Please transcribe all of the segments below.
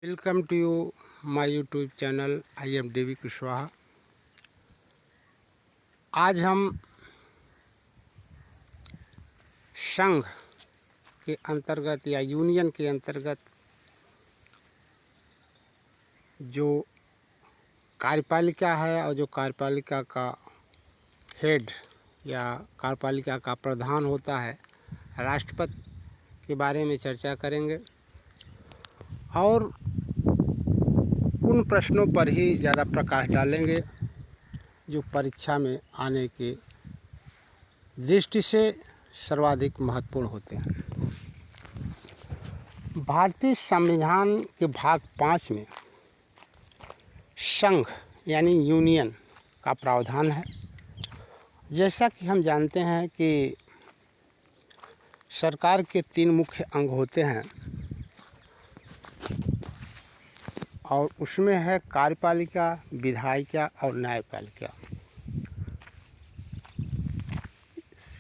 Welcome to you my YouTube channel I am Devi Kushwaha. आज हम संघ के अंतर्गत या यूनियन के अंतर्गत जो कार्यपालिका है और जो कार्यपालिका का हेड या कार्यपालिका का प्रधान होता है, राष्ट्रपति के बारे में चर्चा करेंगे और उन प्रश्नों पर ही ज़्यादा प्रकाश डालेंगे जो परीक्षा में आने के दृष्टि से सर्वाधिक महत्वपूर्ण होते हैं। भारतीय संविधान के भाग 5 में संघ यानी यूनियन का प्रावधान है। जैसा कि हम जानते हैं कि सरकार के 3 मुख्य अंग होते हैं और उसमें है कार्यपालिका, विधायिका और न्यायपालिका।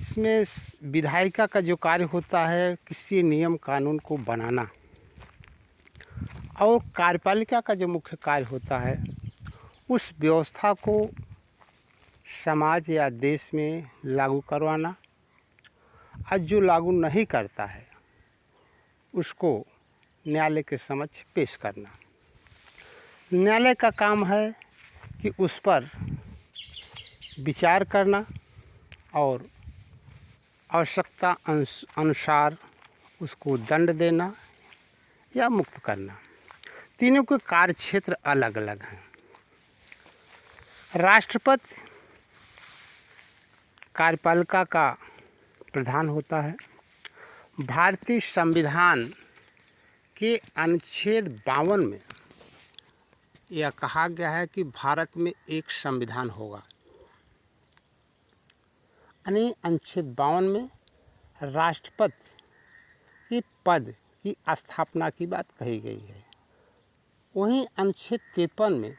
इसमें विधायिका का जो कार्य होता है किसी नियम कानून को बनाना, और कार्यपालिका का जो मुख्य कार्य होता है उस व्यवस्था को समाज या देश में लागू करवाना, और जो लागू नहीं करता है उसको न्यायालय के समक्ष पेश करना। न्यायालय का काम है कि उस पर विचार करना और आवश्यकता अनुसार उसको दंड देना या मुक्त करना। तीनों के कार्य क्षेत्र अलग अलग हैं। राष्ट्रपति कार्यपालिका का प्रधान होता है। भारतीय संविधान के अनुच्छेद 52 में यह कहा गया है कि भारत में एक संविधान होगा। यानी अनुच्छेद 52 में राष्ट्रपति के पद की स्थापना की बात कही गई है। वहीं अनुच्छेद 53 में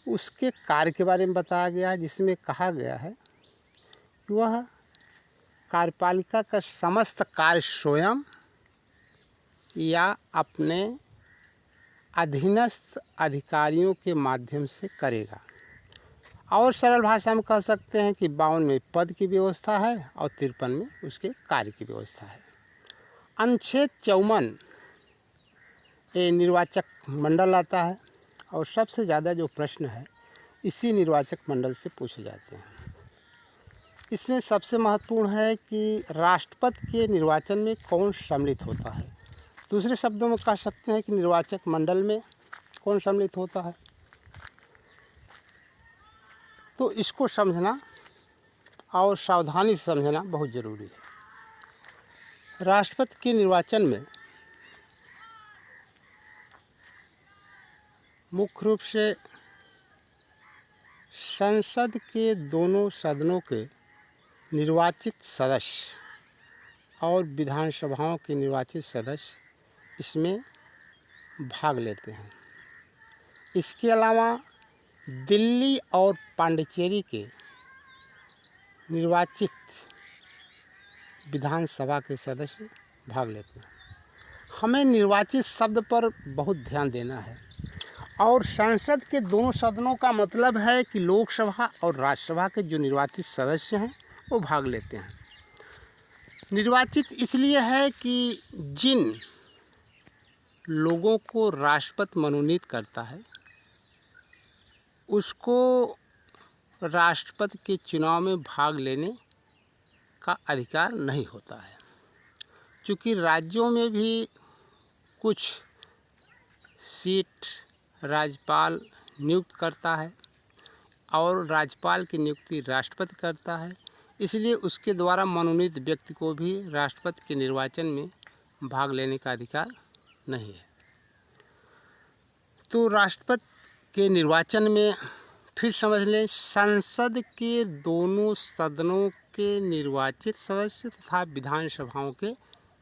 उसके कार्य के बारे में बताया गया है, जिसमें कहा गया है कि वह कार्यपालिका का समस्त कार्य स्वयं या अपने अधीनस्थ अधिकारियों के माध्यम से करेगा। और सरल भाषा में कह सकते हैं कि 52 में पद की व्यवस्था है और 53 में उसके कार्य की व्यवस्था है। अनुच्छेद 54 ये निर्वाचक मंडल आता है और सबसे ज़्यादा जो प्रश्न है इसी निर्वाचक मंडल से पूछे जाते हैं। इसमें सबसे महत्वपूर्ण है कि राष्ट्रपति के निर्वाचन में कौन सम्मिलित होता है। दूसरे शब्दों में कह सकते हैं कि निर्वाचक मंडल में कौन सम्मिलित होता है। तो इसको समझना और सावधानी से समझना बहुत ज़रूरी है। राष्ट्रपति के निर्वाचन में मुख्य रूप से संसद के दोनों सदनों के निर्वाचित सदस्य और विधानसभाओं के निर्वाचित सदस्य इसमें भाग लेते हैं। इसके अलावा दिल्ली और पांडिचेरी के निर्वाचित विधानसभा के सदस्य भाग लेते हैं। हमें निर्वाचित शब्द पर बहुत ध्यान देना है। और संसद के दोनों सदनों का मतलब है कि लोकसभा और राज्यसभा के जो निर्वाचित सदस्य हैं वो भाग लेते हैं। निर्वाचित इसलिए है कि जिन लोगों को राष्ट्रपति मनोनीत करता है उसको राष्ट्रपति के चुनाव में भाग लेने का अधिकार नहीं होता है। क्योंकि राज्यों में भी कुछ सीट राज्यपाल नियुक्त करता है और राज्यपाल की नियुक्ति राष्ट्रपति करता है, इसलिए उसके द्वारा मनोनीत व्यक्ति को भी राष्ट्रपति के निर्वाचन में भाग लेने का अधिकार नहीं है। तो राष्ट्रपति के निर्वाचन में फिर समझ लें, संसद के दोनों सदनों के निर्वाचित सदस्य तथा विधानसभाओं के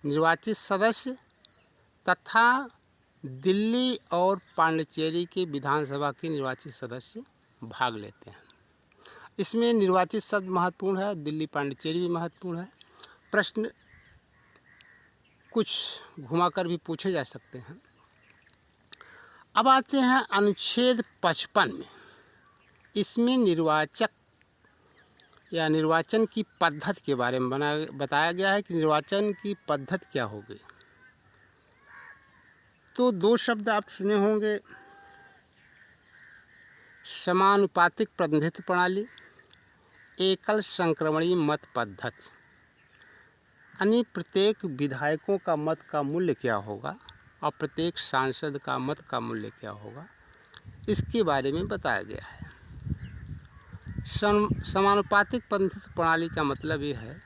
निर्वाचित सदस्य तथा दिल्ली और पांडिचेरी के विधानसभा के निर्वाचित सदस्य भाग लेते हैं। इसमें निर्वाचित शब्द महत्वपूर्ण है, दिल्ली पांडिचेरी भी महत्वपूर्ण है। प्रश्न कुछ घुमाकर भी पूछे जा सकते हैं। अब आते हैं अनुच्छेद 55 में। इसमें निर्वाचक या निर्वाचन की पद्धति के बारे में बताया गया है कि निर्वाचन की पद्धति क्या होगी। तो दो शब्द आप सुने होंगे, समानुपातिक प्रतिनिधित्व प्रणाली, एकल संक्रमणीय मत पद्धति। यानी प्रत्येक विधायकों का मत का मूल्य क्या होगा और प्रत्येक सांसद का मत का मूल्य क्या होगा, इसके बारे में बताया गया है। समानुपातिक प्रतिनिधित्व प्रणाली का मतलब ये है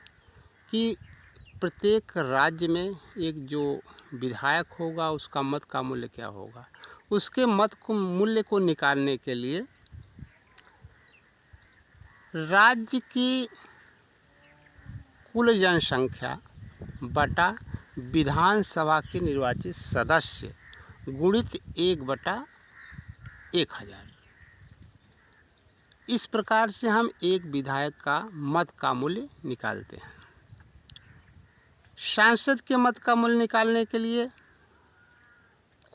कि प्रत्येक राज्य में एक जो विधायक होगा उसका मत का मूल्य क्या होगा, उसके मत को मूल्य को निकालने के लिए राज्य की कुल जनसंख्या बटा विधानसभा के निर्वाचित सदस्य गुणित 1/1000। इस प्रकार से हम एक विधायक का मत का मूल्य निकालते हैं। सांसद के मत का मूल्य निकालने के लिए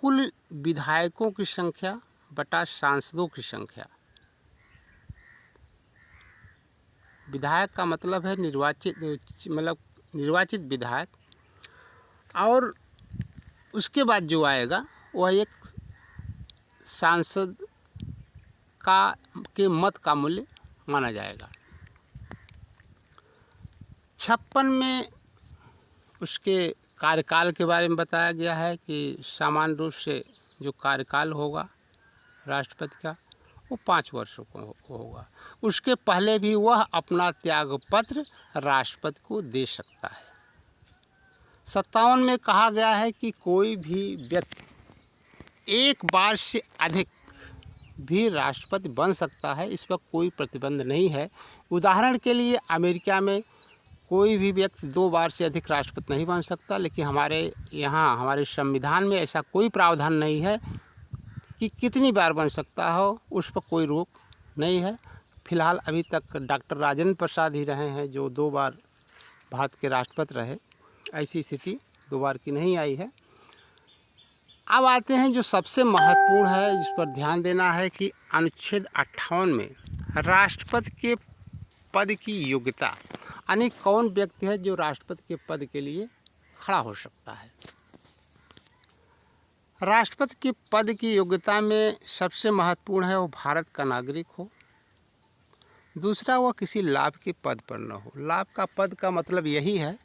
कुल विधायकों की संख्या बटा सांसदों की संख्या। विधायक का मतलब है निर्वाचित विधायक, और उसके बाद जो आएगा वह एक सांसद के मत का मूल्य माना जाएगा। 56 में उसके कार्यकाल के बारे में बताया गया है कि सामान्य रूप से जो कार्यकाल होगा राष्ट्रपति का वो 5 वर्षों को होगा। उसके पहले भी वह अपना त्यागपत्र राष्ट्रपति को दे सकता है। 57 में कहा गया है कि कोई भी व्यक्ति एक बार से अधिक भी राष्ट्रपति बन सकता है, इस पर कोई प्रतिबंध नहीं है। उदाहरण के लिए अमेरिका में कोई भी व्यक्ति 2 बार से अधिक राष्ट्रपति नहीं बन सकता, लेकिन हमारे यहाँ हमारे संविधान में ऐसा कोई प्रावधान नहीं है कि कितनी बार बन सकता हो, उस पर कोई रोक नहीं है। फिलहाल अभी तक डॉक्टर राजेंद्र प्रसाद ही रहे हैं जो 2 बार भारत के राष्ट्रपति रहे। ऐसी स्थिति 2 बार की नहीं आई है। अब आते हैं जो सबसे महत्वपूर्ण है, जिस पर ध्यान देना है कि अनुच्छेद 58 में राष्ट्रपति के पद की योग्यता, यानी कौन व्यक्ति है जो राष्ट्रपति के पद के लिए खड़ा हो सकता है। राष्ट्रपति के पद की योग्यता में सबसे महत्वपूर्ण है वो भारत का नागरिक हो। दूसरा, वह किसी लाभ के पद पर न हो। लाभ का पद का मतलब यही है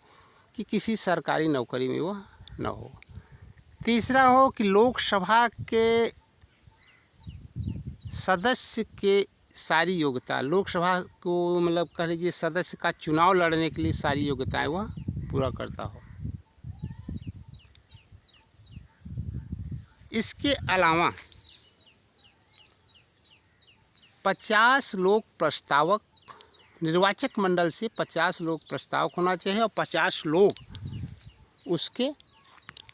कि किसी सरकारी नौकरी में वह न हो। तीसरा हो कि लोकसभा के सदस्य के सारी योग्यता, लोकसभा को मतलब कह लीजिए सदस्य का चुनाव लड़ने के लिए सारी योग्यताएं वह पूरा करता हो। इसके अलावा 50 लोग प्रस्तावक, निर्वाचक मंडल से 50 लोग प्रस्तावक होना चाहिए और 50 लोग उसके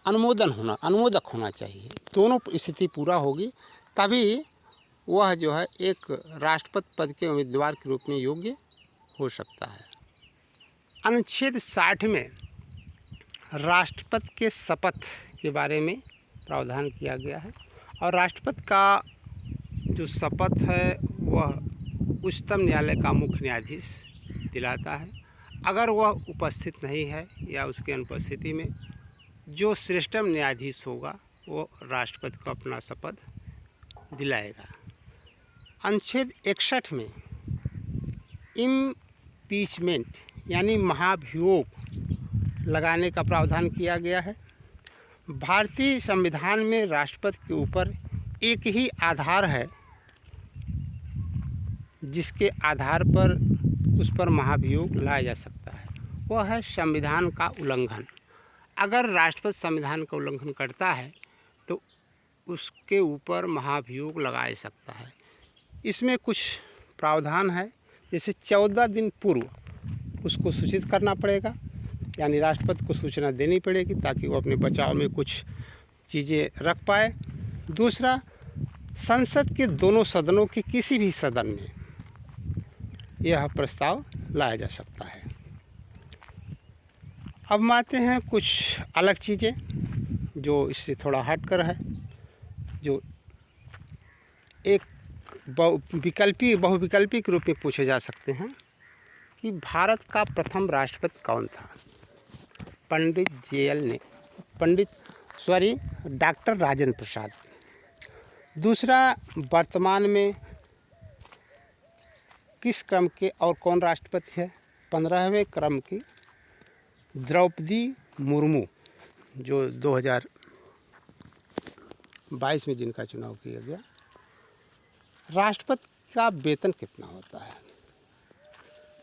अनुमोदक होना चाहिए। दोनों स्थिति पूरा होगी तभी वह जो है एक राष्ट्रपति पद के उम्मीदवार के रूप में योग्य हो सकता है। अनुच्छेद 60 में राष्ट्रपति के शपथ के बारे में प्रावधान किया गया है और राष्ट्रपति का जो शपथ है वह उच्चतम न्यायालय का मुख्य न्यायाधीश दिलाता है। अगर वह उपस्थित नहीं है या उसकी अनुपस्थिति में जो श्रेष्ठतम न्यायाधीश होगा वो राष्ट्रपति को अपना शपथ दिलाएगा। अनुच्छेद 61 में इम्पीचमेंट यानी महाभियोग लगाने का प्रावधान किया गया है। भारतीय संविधान में राष्ट्रपति के ऊपर एक ही आधार है जिसके आधार पर उस पर महाभियोग लाया जा सकता है, वह है संविधान का उल्लंघन। अगर राष्ट्रपति संविधान का उल्लंघन करता है तो उसके ऊपर महाभियोग लगाया जा सकता है। इसमें कुछ प्रावधान है, जैसे 14 दिन पूर्व उसको सूचित करना पड़ेगा, यानी राष्ट्रपति को सूचना देनी पड़ेगी ताकि वो अपने बचाव में कुछ चीज़ें रख पाए। दूसरा, संसद के दोनों सदनों के किसी भी सदन में यह प्रस्ताव लाया जा सकता है। अब आते हैं कुछ अलग चीज़ें जो इससे थोड़ा हटकर है, जो एक बहुविकल्पी के रूप में पूछे जा सकते हैं कि भारत का प्रथम राष्ट्रपति कौन था। डॉक्टर राजेंद्र प्रसाद। दूसरा, वर्तमान में किस क्रम के और कौन राष्ट्रपति है? 15वें क्रम की द्रौपदी मुर्मू, जो 2022 में जिनका चुनाव किया गया। राष्ट्रपति का वेतन कितना होता है?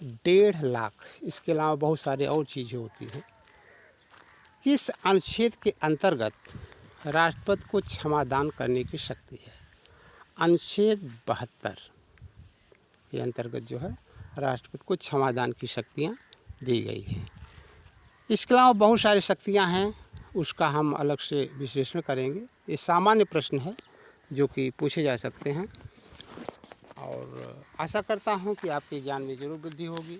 1.5 लाख। इसके अलावा बहुत सारे और चीज़ें होती हैं। किस अनुच्छेद के अंतर्गत राष्ट्रपति को क्षमादान करने की शक्ति है? अनुच्छेद 72 के अंतर्गत जो है राष्ट्रपति को क्षमादान की शक्तियाँ दी गई हैं। इसके अलावा बहुत सारी शक्तियाँ हैं, उसका हम अलग से विश्लेषण करेंगे। ये सामान्य प्रश्न है जो कि पूछे जा सकते हैं, और आशा करता हूँ कि आपके ज्ञान में ज़रूर वृद्धि होगी।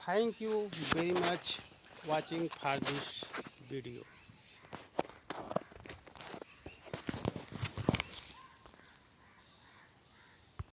Thank you very much watching for this video.